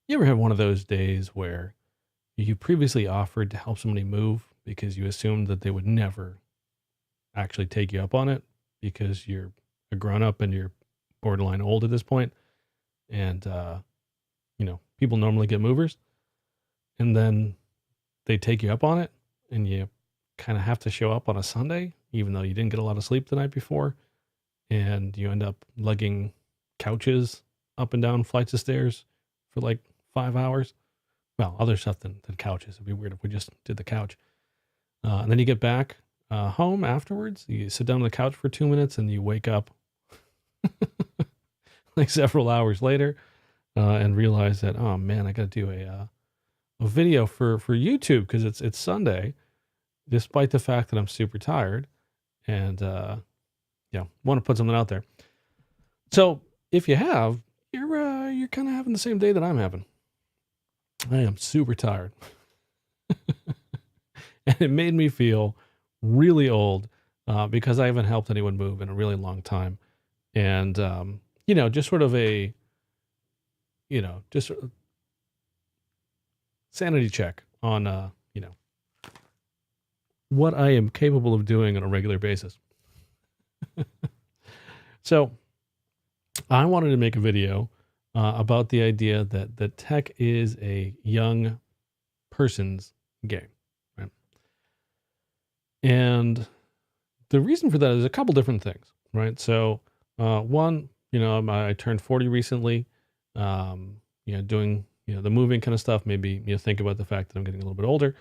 You ever have one of those days where you previously offered to help somebody move because you assumed that they would never actually take you up on it because you're a grown up and you're borderline old at this point, and people normally get movers, and then they take you up on it, and you kind of have to show up on a Sunday, even though you didn't get a lot of sleep the night before, and you end up lugging couches up and down flights of stairs for like 5 hours. Well, other stuff than couches. It'd be weird if we just did the couch. And then you get back home afterwards. You sit down on the couch for 2 minutes and you wake up like several hours later and realize that, oh man, I got to do a video for YouTube because it's Sunday, despite the fact that I'm super tired and want to put something out there. So if you have, you're kind of having the same day that I'm having. I am super tired. And it made me feel really old because I haven't helped anyone move in a really long time. And, just sort of just sort of sanity check on, what I am capable of doing on a regular basis. So I wanted to make a video about the idea that tech is a young person's game, right? And the reason for that is a couple different things, right? So one, I turned 40 recently, doing, the moving kind of stuff, maybe, think about the fact that I'm getting a little bit older.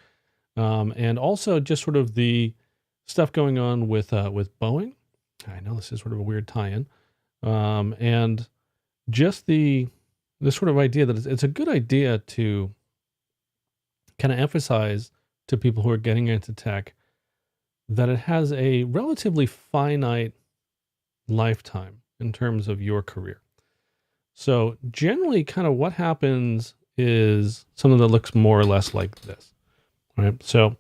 And also just sort of the stuff going on with Boeing. I know this is sort of a weird tie-in. And just the sort of idea that it's a good idea to kind of emphasize to people who are getting into tech that it has a relatively finite lifetime in terms of your career. So generally kind of what happens is something that looks more or less like this, right? So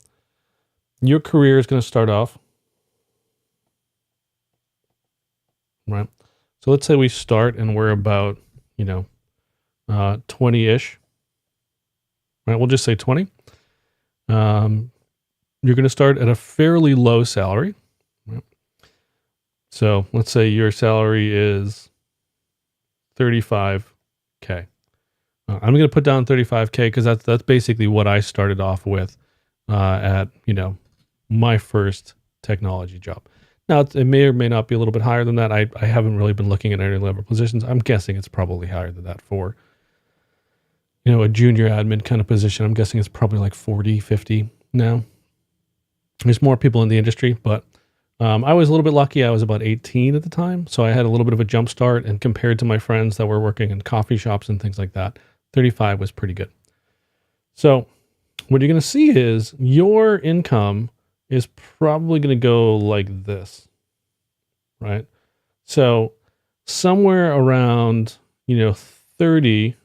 your career is going to start off, right? So let's say we start and we're about, 20-ish, right? We'll just say 20. You're going to start at a fairly low salary, right? So let's say your salary is 35K. I'm going to put down 35K because that's basically what I started off with at, my first technology job. Now, it may or may not be a little bit higher than that. I haven't really been looking at any level positions. I'm guessing it's probably higher than that for, a junior admin kind of position. I'm guessing it's probably like 40, 50 now. There's more people in the industry, but I was a little bit lucky. I was about 18 at the time, so I had a little bit of a jump start, and compared to my friends that were working in coffee shops and things like that, 35 was pretty good. So what you're going to see is your income is probably going to go like this, right? So somewhere around, 30-ish,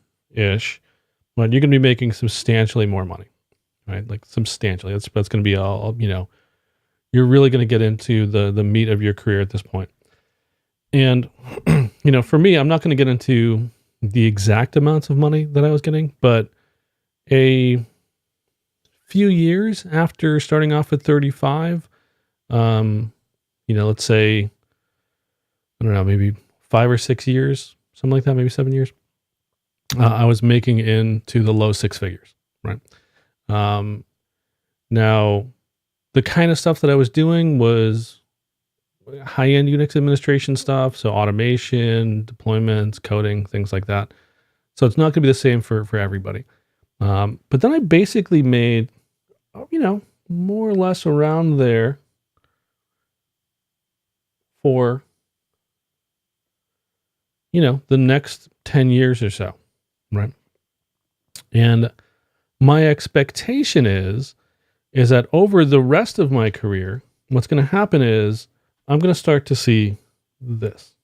but you're going to be making substantially more money, right? Like substantially. That's going to be all, you're really going to get into the meat of your career at this point. And, for me, I'm not going to get into the exact amounts of money that I was getting, but a few years after starting off at 35, let's say, I don't know, maybe 5 or 6 years, something like that, maybe 7 years, I was making into the low six figures, right? Now, the kind of stuff that I was doing was high-end Unix administration stuff, so automation, deployments, coding, things like that. So it's not going to be the same for everybody. But then I basically made, more or less around there for, the next 10 years or so, right? And my expectation is that over the rest of my career, what's going to happen is I'm going to start to see this.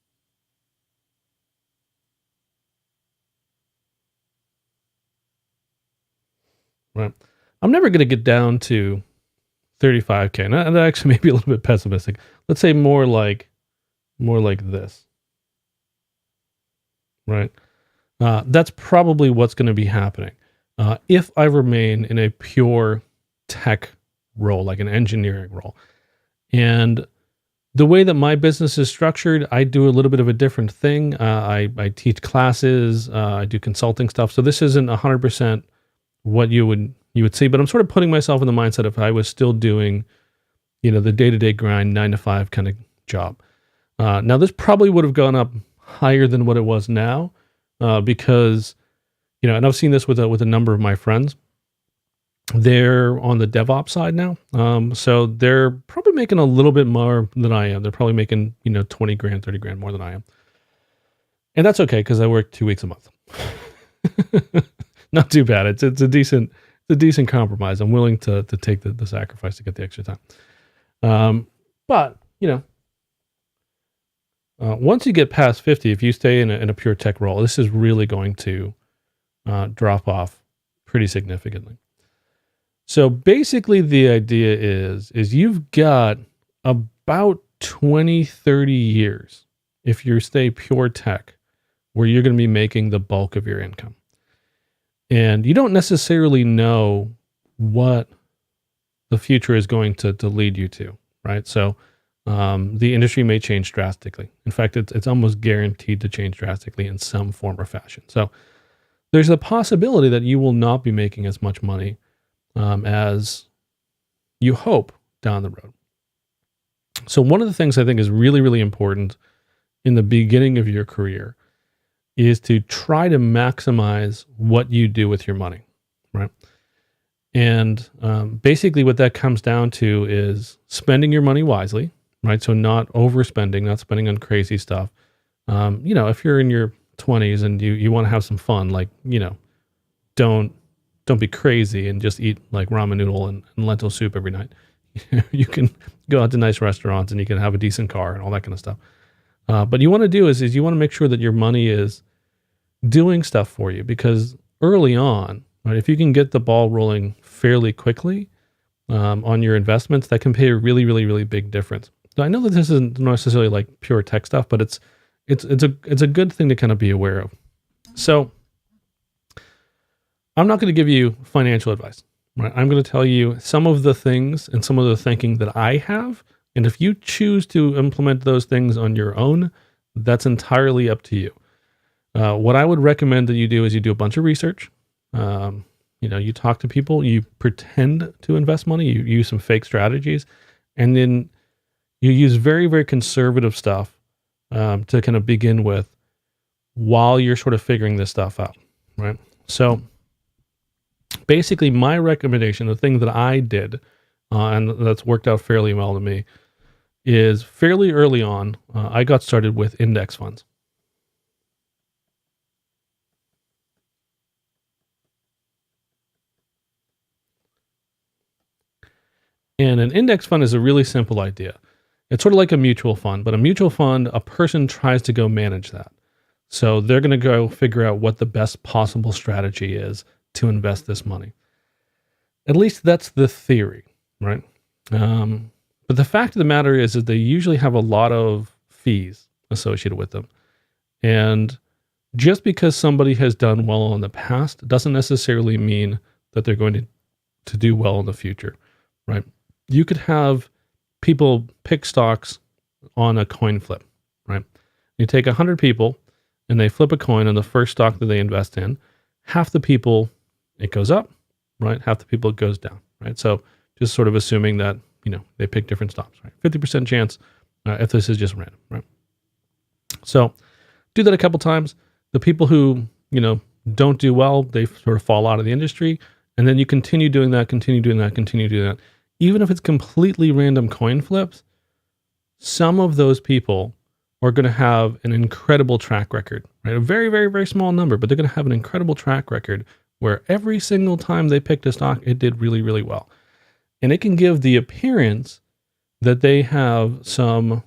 Right. I'm never going to get down to 35K. And that actually may be a little bit pessimistic. Let's say more like this. Right. That's probably what's going to be happening. If I remain in a pure tech role, like an engineering role. And the way that my business is structured, I do a little bit of a different thing. I teach classes, I do consulting stuff. So this isn't 100% what you would see, but I'm sort of putting myself in the mindset if I was still doing, the day-to-day grind, 9 to 5 kind of job. Now this probably would have gone up higher than what it was now, because, and I've seen this with a number of my friends. They're on the DevOps side now. So they're probably making a little bit more than I am. They're probably making, 20 grand, 30 grand more than I am. And that's okay, because I work 2 weeks a month. Not too bad. It's a decent compromise. I'm willing to take the sacrifice to get the extra time. But once you get past 50, if you stay in a pure tech role, this is really going to drop off pretty significantly. So basically the idea is you've got about 20, 30 years, if you stay pure tech, where you're going to be making the bulk of your income. And you don't necessarily know what the future is going to lead you to, right? So the industry may change drastically. In fact, it's almost guaranteed to change drastically in some form or fashion. So there's a possibility that you will not be making as much money as you hope down the road. So one of the things I think is really, really important in the beginning of your career is to try to maximize what you do with your money, right? And basically what that comes down to is spending your money wisely, right? So not overspending, not spending on crazy stuff. If you're in your 20s and you want to have some fun, like, don't be crazy and just eat like ramen noodle and lentil soup every night. You can go out to nice restaurants and you can have a decent car and all that kind of stuff. But you want to do is you want to make sure that your money is doing stuff for you, because early on, right, if you can get the ball rolling fairly quickly on your investments, that can pay a really, really, really big difference. So I know that this isn't necessarily like pure tech stuff, but it's a good thing to kind of be aware of. So I'm not going to give you financial advice, right? I'm going to tell you some of the things and some of the thinking that I have. And if you choose to implement those things on your own, that's entirely up to you. What I would recommend that you do is you do a bunch of research. You talk to people, you pretend to invest money, you use some fake strategies, and then you use very, very conservative stuff to kind of begin with while you're sort of figuring this stuff out, right? So basically my recommendation, the thing that I did, and that's worked out fairly well to me, is fairly early on, I got started with index funds. And an index fund is a really simple idea. It's sort of like a mutual fund, but a mutual fund, a person tries to go manage that. So they're going to go figure out what the best possible strategy is to invest this money. At least that's the theory, right? But the fact of the matter is that they usually have a lot of fees associated with them. And just because somebody has done well in the past doesn't necessarily mean that they're going to do well in the future, right? You could have people pick stocks on a coin flip, right? You take 100 people and they flip a coin on the first stock that they invest in. Half the people, it goes up, right? Half the people, it goes down, right? So just sort of assuming that, they pick different stocks, right? 50% chance if this is just random, right? So do that a couple times. The people who, don't do well, they sort of fall out of the industry. And then you continue doing that. Even if it's completely random coin flips, some of those people are going to have an incredible track record, right? A very, very, very small number, but they're going to have an incredible track record where every single time they picked a stock, it did really, really well. And it can give the appearance that they have some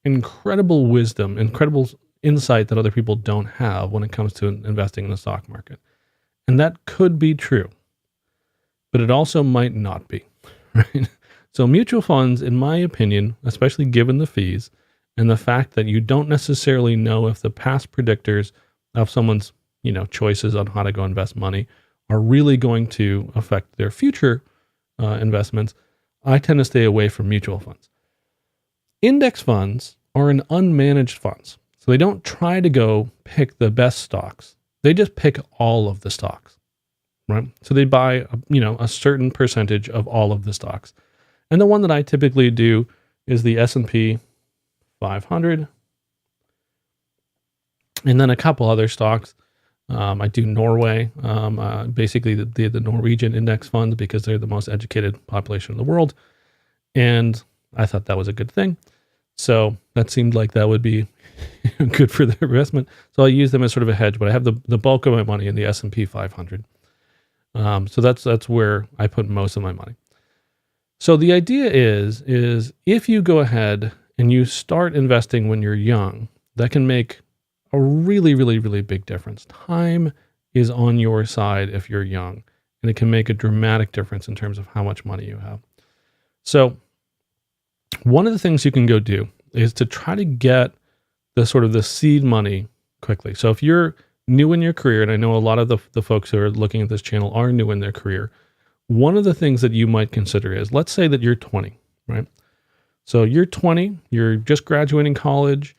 incredible wisdom, incredible insight that other people don't have when it comes to investing in the stock market. And that could be true, but it also might not be, right? So mutual funds, in my opinion, especially given the fees and the fact that you don't necessarily know if the past predictors of someone's choices on how to go invest money are really going to affect their future investments, I tend to stay away from mutual funds. Index funds are an unmanaged funds. So they don't try to go pick the best stocks. They just pick all of the stocks, right? So they buy, a certain percentage of all of the stocks. And the one that I typically do is the S&P 500. And then a couple other stocks. I do Norway, basically the Norwegian index funds, because they're the most educated population in the world. And I thought that was a good thing. So that seemed like that would be good for their investment. So I use them as sort of a hedge, but I have the bulk of my money in the S&P 500. So that's where I put most of my money. So the idea is if you go ahead and you start investing when you're young, that can make a really, really, really big difference. Time is on your side if you're young, and it can make a dramatic difference in terms of how much money you have. So one of the things you can go do is to try to get the seed money quickly. So if you're new in your career, and I know a lot of the folks who are looking at this channel are new in their career, one of the things that you might consider is, let's say that you're 20, right? So you're 20, you're just graduating college,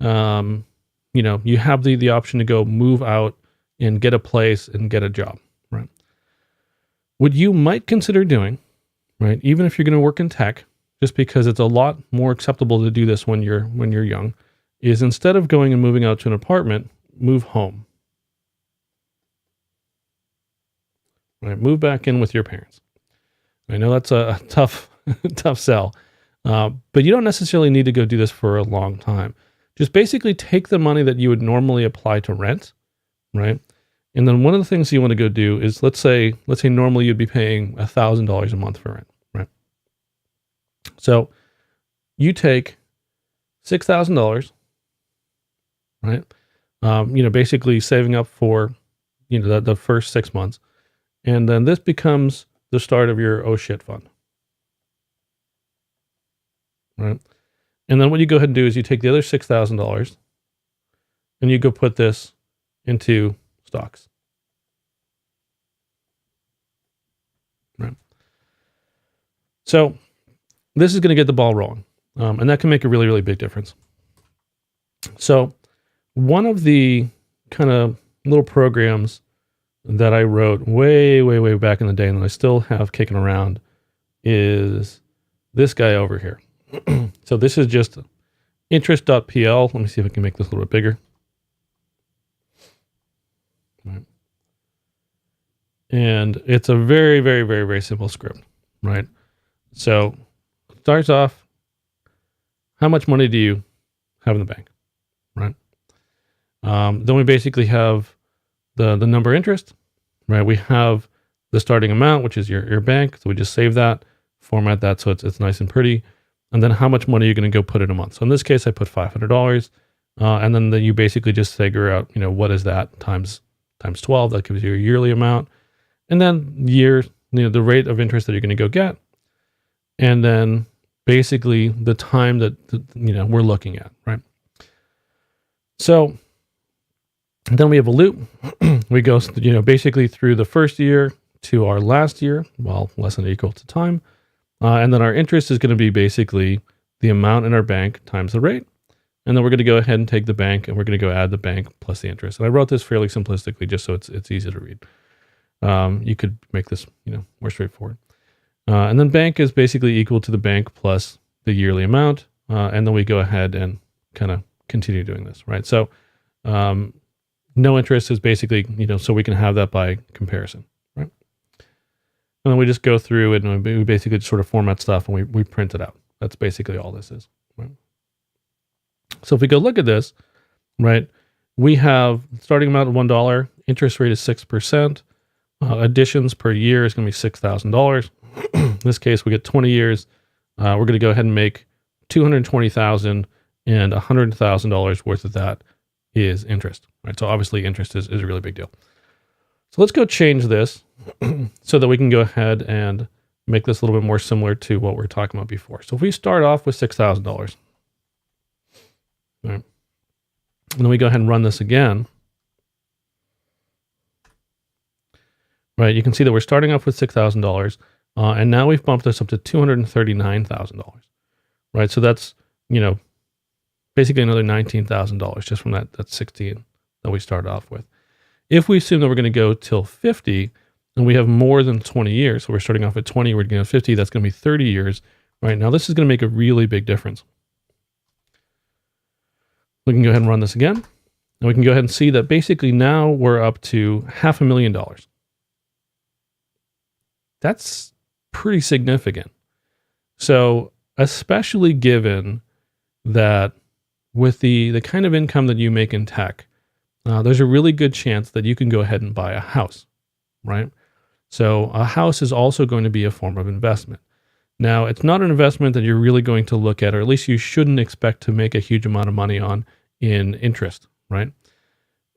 you have the option to go move out and get a place and get a job, right? What you might consider doing, right, even if you're going to work in tech, just because it's a lot more acceptable to do this when you're young, is instead of going and moving out to an apartment, move home. Right, move back in with your parents. I know that's a tough sell, but you don't necessarily need to go do this for a long time. Just basically take the money that you would normally apply to rent, right? And then one of the things you want to go do is, let's say normally you'd be paying $1,000 a month for rent, right? So you take $6,000, right? Basically saving up for, the first 6 months. And then this becomes the start of your oh shit fund, right? And then what you go ahead and do is you take the other $6,000 and you go put this into stocks, right? So this is going to get the ball rolling, and that can make a really, really big difference. So one of the kind of little programs that I wrote way, way, way back in the day, and that I still have kicking around, is this guy over here. So this is just interest.pl. Let me see if I can make this a little bit bigger. Right. And it's a very, very, very, very simple script, right? So it starts off, how much money do you have in the bank, right? Then we basically have the number interest, right? We have the starting amount, which is your bank. So we just save that, format that so it's nice and pretty. And then how much money you're going to go put in a month. So in this case, I put $500. And then you basically just figure out, what is that times 12. That gives you a yearly amount. And then the rate of interest that you're going to go get. And then basically the time that, we're looking at, right? So then we have a loop. We go, basically through the first year to our last year, well, less than or equal to time. And then our interest is going to be basically the amount in our bank times the rate. And then we're going to go ahead and take the bank, and we're going to go add the bank plus the interest. And I wrote this fairly simplistically just so it's easy to read. You could make this, more straightforward. And then bank is basically equal to the bank plus the yearly amount. And then we go ahead and kind of continue doing this, right? So no interest is basically, so we can have that by comparison, right? And then we just go through it, and we basically just sort of format stuff, and we print it out. That's basically all this is, right? So if we go look at this, right, we have starting amount of $1, interest rate is 6%, additions per year is going to be $6,000. In this case, we get 20 years. We're going to go ahead and make $220,000, and $100,000 worth of that is interest, right? So obviously interest is a really big deal. So let's go change this so that we can go ahead and make this a little bit more similar to what we were talking about before. So if we start off with $6,000, right, and then we go ahead and run this again, right? You can see that we're starting off with $6,000, and now we've bumped this up to $239,000, right? So that's, basically another $19,000 just from that 16 that we started off with. If we assume that we're going to go till 50 and we have more than 20 years, so we're starting off at 20, we're going to 50, that's going to be 30 years, right? Now this is going to make a really big difference. We can go ahead and run this again, and we can go ahead and see that basically now we're up to $500,000. That's pretty significant. So especially given that with the kind of income that you make in tech, there's a really good chance that you can go ahead and buy a house, right? So a house is also going to be a form of investment. Now, it's not an investment that you're really going to look at, or at least you shouldn't expect to make a huge amount of money on in interest, right?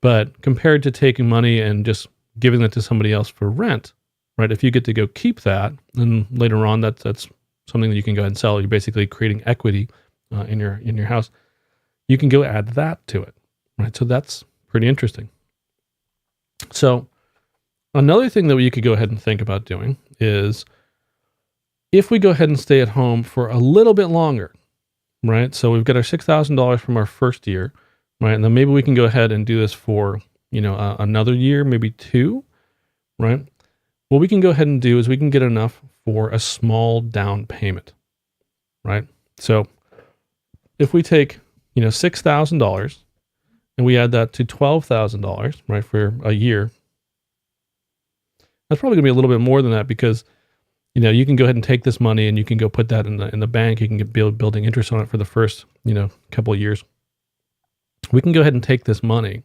But compared to taking money and just giving it to somebody else for rent, right? If you get to go keep that, then later on that's something that you can go ahead and sell. You're basically creating equity in your house. You can go add that to it, right? So that's pretty interesting. So another thing that you could go ahead and think about doing is if we go ahead and stay at home for a little bit longer, right? So we've got our $6,000 from our first year, right? And then maybe we can go ahead and do this for, another year, maybe 2, right? What we can go ahead and do is we can get enough for a small down payment, right? So if we take, $6,000 and we add that to $12,000, right, for a year, that's probably gonna be a little bit more than that because, you can go ahead and take this money and you can go put that in the bank. You can get building interest on it for the first, couple of years. We can go ahead and take this money,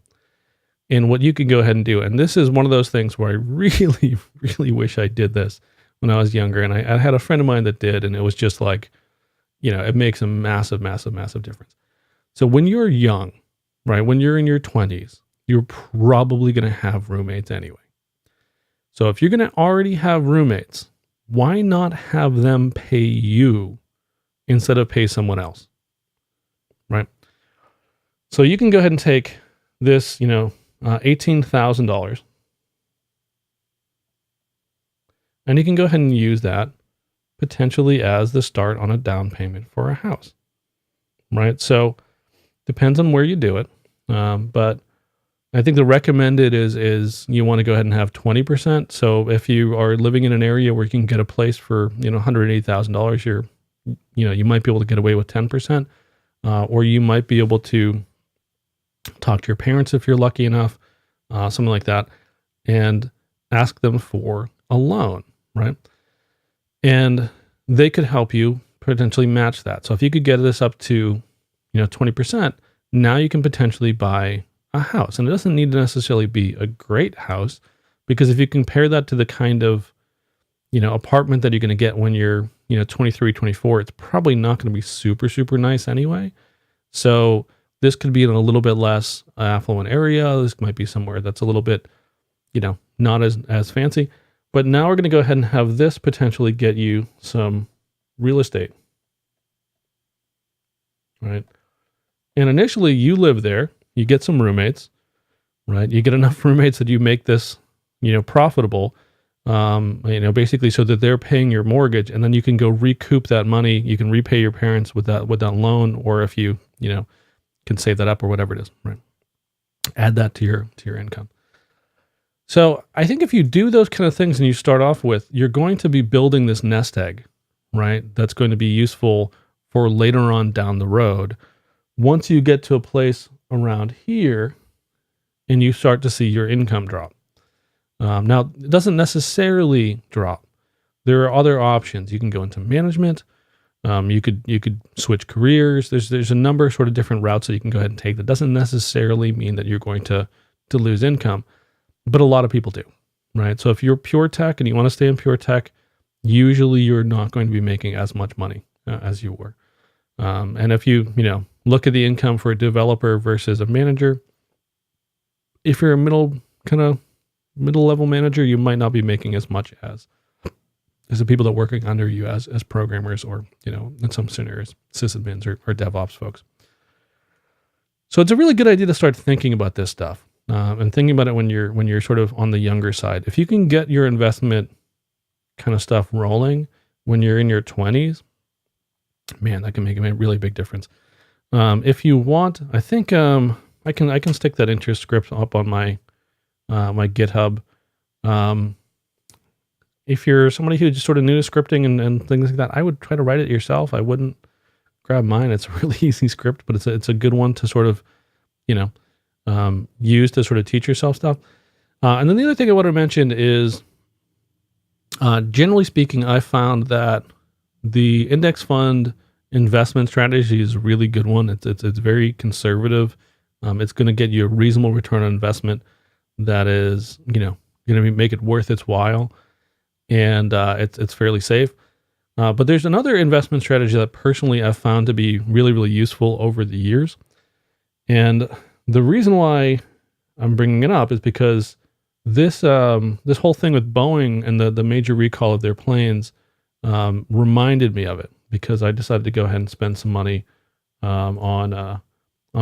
and what you can go ahead and do, and this is one of those things where I really, really wish I did this when I was younger, and I had a friend of mine that did, and it was just like, it makes a massive, massive, massive difference. So when you're young, right, when you're in your 20s, you're probably going to have roommates anyway. So if you're going to already have roommates, why not have them pay you instead of pay someone else, right? So you can go ahead and take this, $18,000, and you can go ahead and use that potentially as the start on a down payment for a house, right? So depends on where you do it, but I think the recommended is you want to go ahead and have 20%. So if you are living in an area where you can get a place for, $180,000, you might be able to get away with 10%, or you might be able to talk to your parents if you're lucky enough, something like that, and ask them for a loan, right? And they could help you potentially match that. So if you could get this up to, 20%, now you can potentially buy a house. And it doesn't need to necessarily be a great house, because if you compare that to the kind of, apartment that you're going to get when you're, 23, 24, it's probably not going to be super, super nice anyway. So this could be in a little bit less affluent area. This might be somewhere that's a little bit, not as fancy. But now we're going to go ahead and have this potentially get you some real estate, right? And initially you live there, you get some roommates, right? You get enough roommates that you make this, profitable, basically so that they're paying your mortgage, and then you can go recoup that money. You can repay your parents with that loan, or if you, can save that up or whatever it is, right? Add that to your income. So I think if you do those kind of things and you start off with, you're going to be building this nest egg, right? That's going to be useful for later on down the road. Once you get to a place around here and you start to see your income drop. Now, it doesn't necessarily drop. There are other options. You can go into management. You could switch careers. There's a number of sort of different routes that you can go ahead and take. That doesn't necessarily mean that you're going to lose income, but a lot of people do, right? So if you're pure tech and you want to stay in pure tech, usually you're not going to be making as much money as you were. And if you look at the income for a developer versus a manager, if you're a middle level manager, you might not be making as much as the people that are working under you as programmers, or, in some scenarios, sysadmins or DevOps folks. So it's a really good idea to start thinking about this stuff. And thinking about it when you're sort of on the younger side, if you can get your investment kind of stuff rolling when you're in your 20s, man, that can make a really big difference. If you want, I think I can stick that interest script up on my my GitHub. Um, if you're somebody who's just sort of new to scripting and things like that, I would try to write it yourself. I wouldn't grab mine. It's a really easy script, but it's a good one to sort of, you know, use to sort of teach yourself stuff. And then the other thing I want to mention is, generally speaking, I found that the index fund investment strategy is a really good one. It's very conservative. It's going to get you a reasonable return on investment that is, going to make it worth its while, and it's fairly safe. But there's another investment strategy that personally I've found to be really, really useful over the years. And the reason why I'm bringing it up is because this whole thing with Boeing and the major recall of their planes reminded me of it, because I decided to go ahead and spend some money on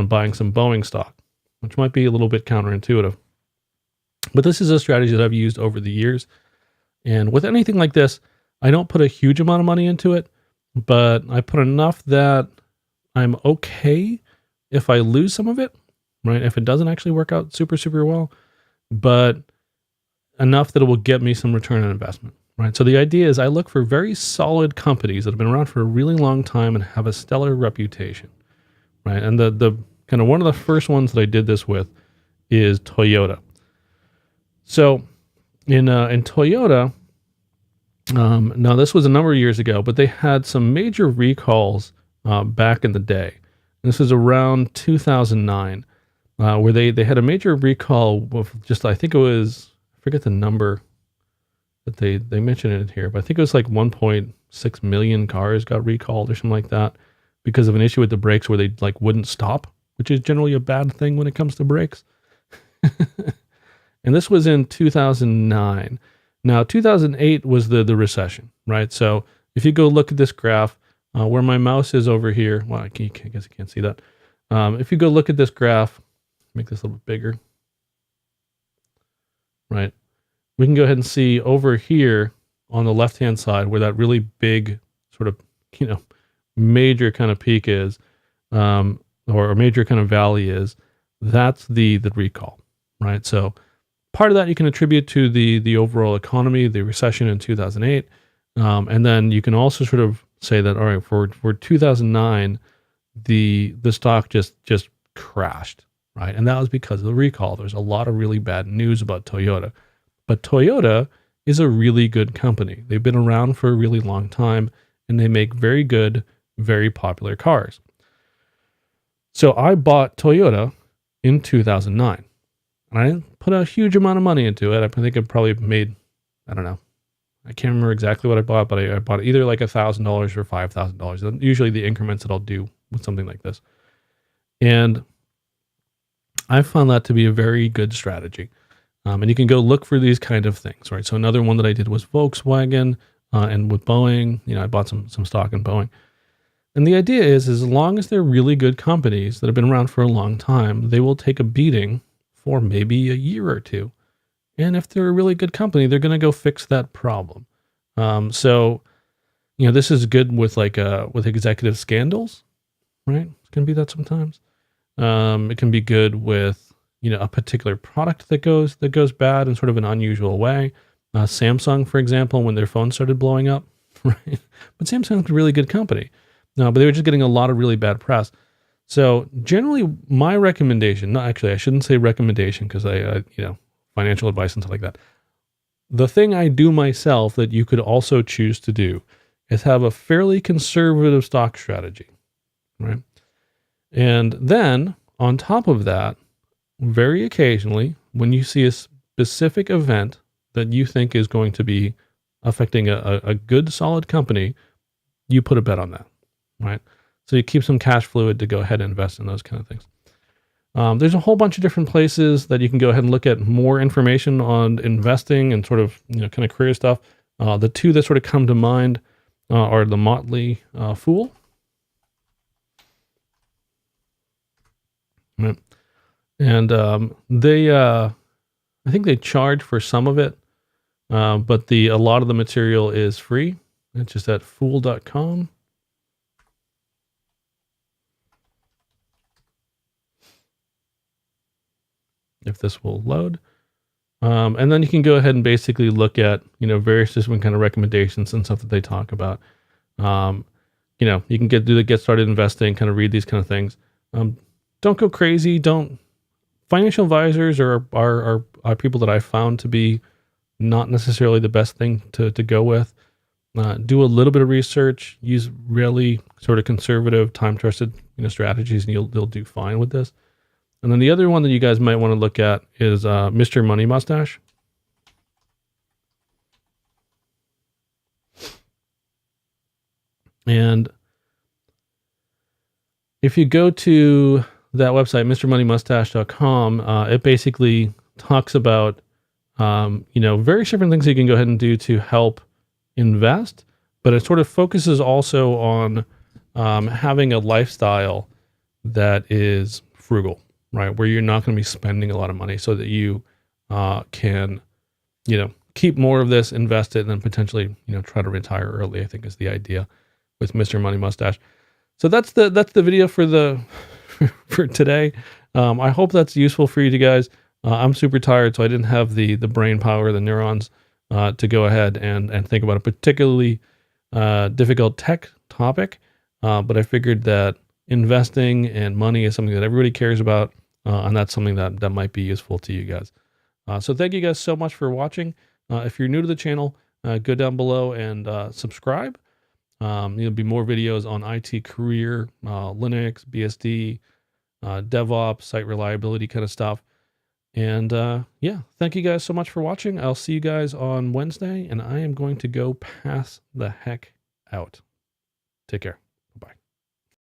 buying some Boeing stock, which might be a little bit counterintuitive. But this is a strategy that I've used over the years. And with anything like this, I don't put a huge amount of money into it, but I put enough that I'm okay if I lose some of it, right? If it doesn't actually work out super, super well, but enough that it will get me some return on investment, right? So the idea is I look for very solid companies that have been around for a really long time and have a stellar reputation, right? And the kind of one of the first ones that I did this with is Toyota. So in Toyota, now this was a number of years ago, but they had some major recalls back in the day. And this was around 2009, where they had a major recall of just, I think it was, I forget the number that they mentioned it here, but I think it was like 1.6 million cars got recalled or something like that because of an issue with the brakes where they like wouldn't stop, which is generally a bad thing when it comes to brakes. And this was in 2009. Now, 2008 was the recession, right? So if you go look at this graph, where my mouse is over here, well, I guess you can't see that. If you go look at this graph, make this a little bit bigger, right? We can go ahead and see over here on the left-hand side where that really big sort of, major kind of peak is, or a major kind of valley is. That's the recall, right? So part of that you can attribute to the overall economy, the recession in 2008. And then you can also sort of say that, all right, for 2009, the stock just crashed, right? And that was because of the recall. There's a lot of really bad news about Toyota. But Toyota is a really good company. They've been around for a really long time, and they make very good, very popular cars. So I bought Toyota in 2009. And I didn't put a huge amount of money into it. I think I probably made, I don't know, I can't remember exactly what I bought, but I bought either like $1,000 or $5,000. Usually the increments that I'll do with something like this. And I found that to be a very good strategy. And you can go look for these kind of things, right? So another one that I did was Volkswagen, and with Boeing, I bought some stock in Boeing. And the idea is as long as they're really good companies that have been around for a long time, they will take a beating for maybe a year or two. And if they're a really good company, they're going to go fix that problem. So, this is good with with executive scandals, right? It can be that sometimes. It can be good with, a particular product that goes bad in sort of an unusual way. Samsung, for example, when their phone started blowing up, right? But Samsung's a really good company. No, but they were just getting a lot of really bad press. So generally, my recommendation, no, actually, I shouldn't say recommendation because I financial advice and stuff like that. The thing I do myself that you could also choose to do is have a fairly conservative stock strategy, right? And then on top of that, very occasionally, when you see a specific event that you think is going to be affecting a good, solid company, you put a bet on that, right? So you keep some cash fluid to go ahead and invest in those kind of things. There's a whole bunch of different places that you can go ahead and look at more information on investing and sort of, kind of career stuff. The two that sort of come to mind are the Motley Fool. Right. And I think they charge for some of it, but a lot of the material is free. It's just at fool.com. If this will load. And then you can go ahead and basically look at, various different kind of recommendations and stuff that they talk about. You can do the get started investing, kind of read these kind of things. Don't go crazy. Financial advisors are people that I found to be not necessarily the best thing to go with. Do a little bit of research, use really sort of conservative, time trusted, strategies, and you'll do fine with this. And then the other one that you guys might want to look at is Mr. Money Mustache. And if you go to that website, MrMoneyMustache.com, it basically talks about, various different things you can go ahead and do to help invest, but it sort of focuses also on having a lifestyle that is frugal, right? Where you're not going to be spending a lot of money so that you can, keep more of this, invest it, and then potentially, try to retire early, I think is the idea with Mr. Money Mustache. So that's the video for for today. I hope that's useful for you guys. I'm super tired, so I didn't have the brain power, the neurons to go ahead and think about a particularly difficult tech topic. But I figured that investing and money is something that everybody cares about, and that's something that might be useful to you guys. So thank you guys so much for watching. If you're new to the channel, go down below and subscribe. There'll be more videos on IT career, Linux, BSD, DevOps, site reliability kind of stuff. And yeah, thank you guys so much for watching. I'll see you guys on Wednesday, and I am going to go pass the heck out. Take care. Bye.